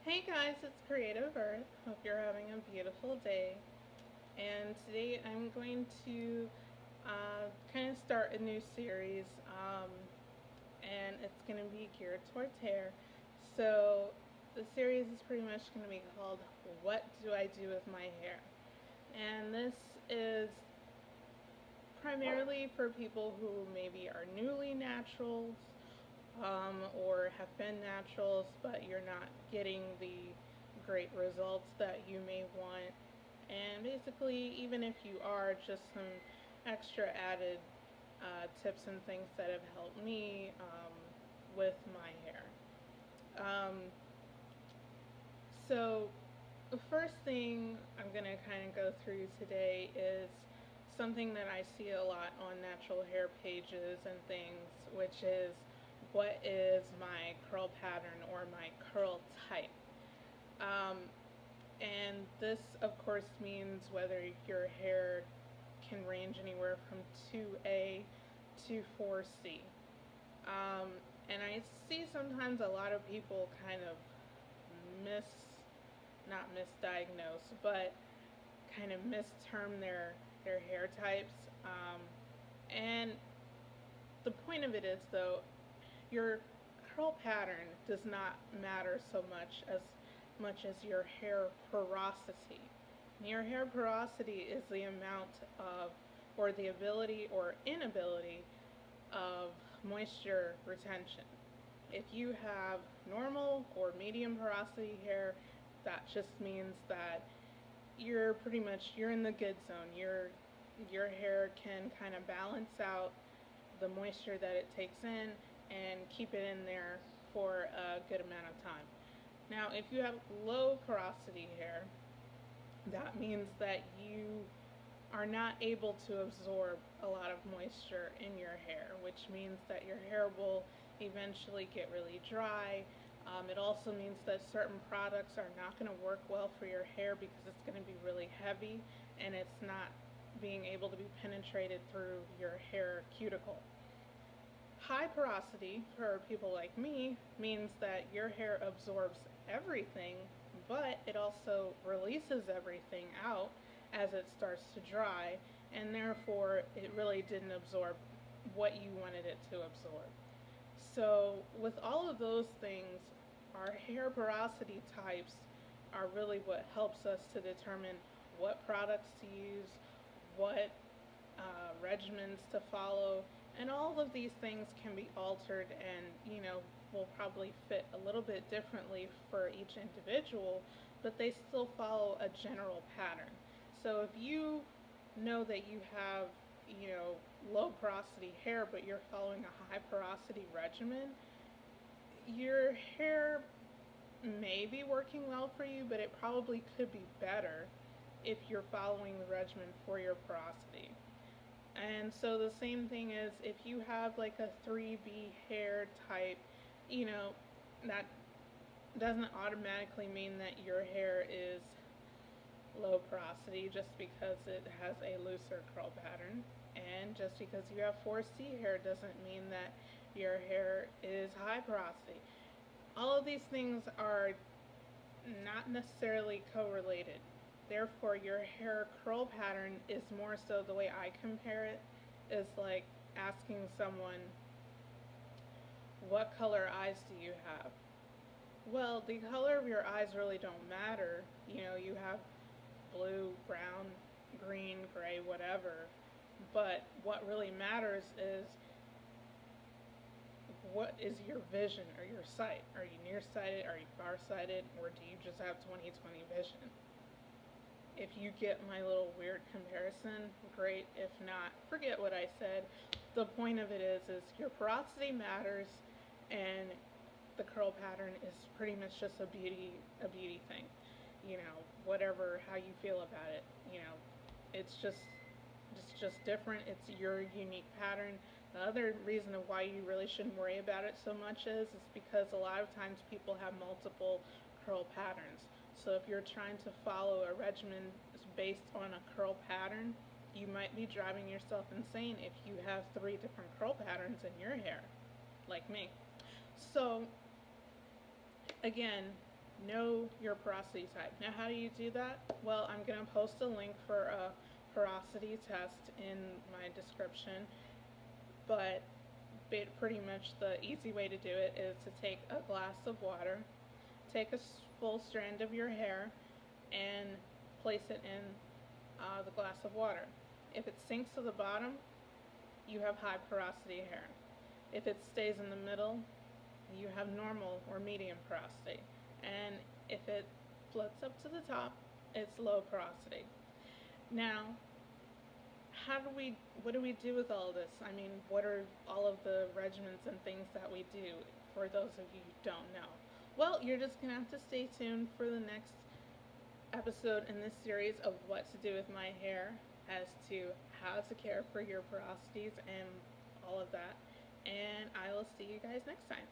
Hey guys, it's Creative Earth. Hope you're having a beautiful day. And today I'm going to kind of start a new series, and it's going to be geared towards hair. So the series is pretty much going to be called What Do I Do with My Hair? And this is primarily for people who maybe are newly naturals, or have been naturals, but you're not getting the great results that you may want. And basically, even if you are, just some extra added tips and things that have helped me with my hair. Um, so, the first thing I'm going to kind of go through today is something that I see a lot on natural hair pages and things, which is what is my curl pattern or my curl type. Um, and this, of course, means whether your hair can range anywhere from 2A to 4C. Um, and I see sometimes a lot of people kind of miss, not misdiagnose, but kind of misterm their hair types. And the point of it is, though, your curl pattern does not matter so much as your hair porosity. And your hair porosity is the amount of, or the ability or inability of moisture retention. If you have normal or medium porosity hair, that just means that you're in the good zone. Your hair can kind of balance out the moisture that it takes in and keep it in there for a good amount of time. Now, if you have low porosity hair, that means that you are not able to absorb a lot of moisture in your hair, which means that your hair will eventually get really dry. It also means that certain products are not going to work well for your hair because it's going to be really heavy and it's not being able to be penetrated through your hair cuticle. High porosity for people like me means that your hair absorbs everything, but it also releases everything out as it starts to dry, and therefore it really didn't absorb what you wanted it to absorb. So, with all of those things, our hair porosity types are really what helps us to determine what products to use, what regimens to follow, and all of these things can be altered and, will probably fit a little bit differently for each individual, but they still follow a general pattern. So if you know that you have, you know, low porosity hair, but you're following a high porosity regimen, your hair may be working well for you, but it probably could be better if you're following the regimen for your porosity. And so the same thing is if you have like a 3B hair type, you know, that doesn't automatically mean that your hair is low porosity just because it has a looser curl pattern. And just because you have 4C hair doesn't mean that your hair is high porosity. All of these things are not necessarily correlated. Therefore, your hair curl pattern is more so, the way I compare it is like asking someone, what color eyes do you have? Well, the color of your eyes really don't matter. You know, you have blue, brown, green, gray, whatever. But what really matters is, what is your vision or your sight? Are you nearsighted? Are you farsighted? Or do you just have 20/20 vision? If you get my little weird comparison, great. If not, forget what I said. The point of it is your porosity matters, and the curl pattern is pretty much just a beauty thing. You know, whatever, how you feel about it. You know, it's just different. It's your unique pattern. The other reason of why you really shouldn't worry about it so much is because a lot of times people have multiple curl patterns. So if you're trying to follow a regimen based on a curl pattern, you might be driving yourself insane if you have 3 different curl patterns in your hair, like me. So again, know your porosity type. Now, how do you do that? Well, I'm going to post a link for a porosity test in my description, but pretty much the easy way to do it is to take a glass of water, take a full strand of your hair, and place it in the glass of water. If it sinks to the bottom, you have high porosity hair. If it stays in the middle, you have normal or medium porosity. And if it floats up to the top, it's low porosity. Now, what do we do with all this? I mean, what are all of the regimens and things that we do for those of you who don't know? Well, you're just going to have to stay tuned for the next episode in this series of what to do with my hair, as to how to care for your porosities and all of that. And I will see you guys next time.